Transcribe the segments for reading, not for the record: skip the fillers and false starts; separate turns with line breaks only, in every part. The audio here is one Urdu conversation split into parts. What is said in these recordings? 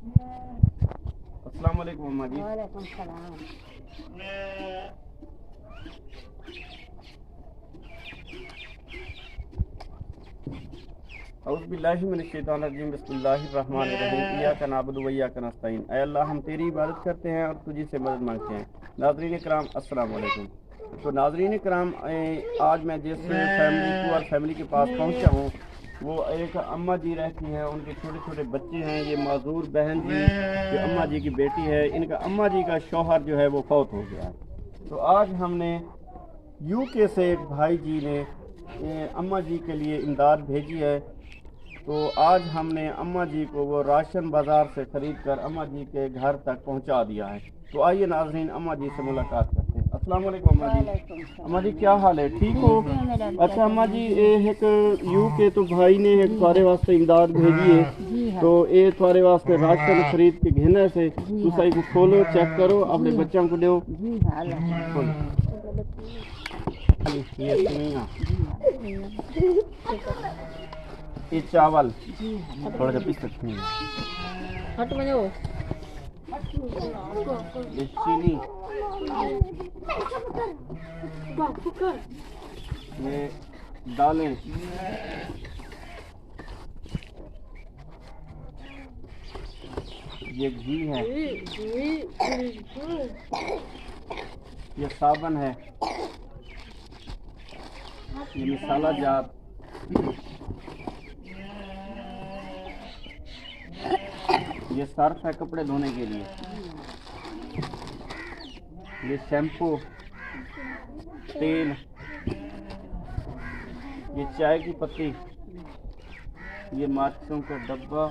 السلام علیکم اماں جی۔
وعلیکم السلام۔
اعوذ باللہ من الشیطان الرجیم، بسم اللہ الرحمن الرحیم، ایاک نعبد و ایاک نستعین۔ اے اللہ ہم تیری عبادت کرتے ہیں اور تجھی سے مدد مانگتے ہیں۔ ناظرین کرام السلام علیکم۔ تو ناظرین کرام، آج میں جس فیملی کے پاس پہنچا ہوں وہ ایک اماں جی رہتی ہیں، ان کے چھوٹے چھوٹے بچے ہیں۔ یہ معذور بہن جی جو اماں جی کی بیٹی ہے، ان کا اماں جی کا شوہر جو ہے وہ فوت ہو گیا ہے۔ تو آج ہم نے یو کے سے ایک بھائی جی نے اماں جی کے لیے امداد بھیجی ہے۔ تو آج ہم نے اماں جی کو وہ راشن بازار سے خرید کر اماں جی کے گھر تک پہنچا دیا ہے۔ تو آئیے ناظرین اماں جی سے ملاقات کرتے ہیں۔ السلام علیکم اماں جی۔
وعلیکم السلام۔
اماں جی کیا حال ہے، ٹھیک ہو؟ اچھا اماں جی، ایک یو کے تو بھائی نے ایک تھوڑے واسطے امداد بھیجی ہے، تو یہ تھوڑے واسطے راشن خرید کے گھنے سے تسائی کو کھولو، چیک کرو، اپنے بچوں کو دیو۔ کھولو یہ سوئیاں، یہ چاول تھوڑا سا پیس سکتے ہیں، یہ چینی، یہ دالیں، یہ گھی ہے، یہ صابن ہے، یہ مسالہ جات، یہ صرف ہے کپڑے دھونے کے لیے، یہ شیمپو، تیل، یہ چائے کی پتی، یہ ماچسوں کا ڈبہ،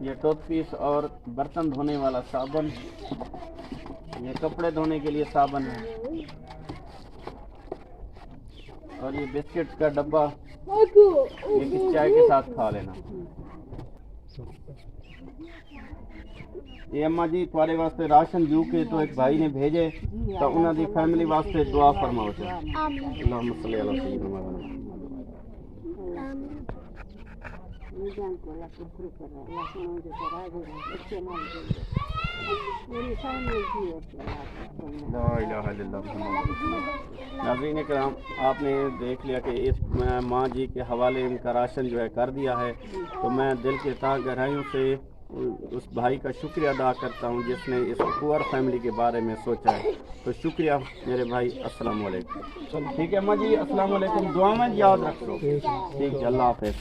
یہ ٹوتھ پیس اور برتن دھونے والا صابن، یہ کپڑے دھونے کے لیے صابن ہے، اور یہ بسکٹ کا ڈبہ، یہ کس چائے کے ساتھ کھا لینا۔ یہ اماں جی تھوڑے واسطے راشن جو کے تو ایک بھائی نے بھیجے، تو انہوں دی فیملی واسطے دعا فرماؤ۔ اللہم صلی علی سیدنا محمد۔ لا الہ الا اللہ محمد رسول اللہ۔ ناظرین کرام، آپ نے دیکھ لیا کہ اس ماں جی کے حوالے ان کا راشن جو ہے کر دیا ہے، تو میں دل کے تہ گہرائیوں سے اس بھائی کا شکریہ ادا کرتا ہوں جس نے اس پور فیملی کے بارے میں سوچا ہے۔ تو شکریہ میرے بھائی، السلام علیکم۔ ٹھیک ہے اماں جی، السلام علیکم، دعا میں یاد رکھو۔ ٹھیک ہے، اللہ حافظ۔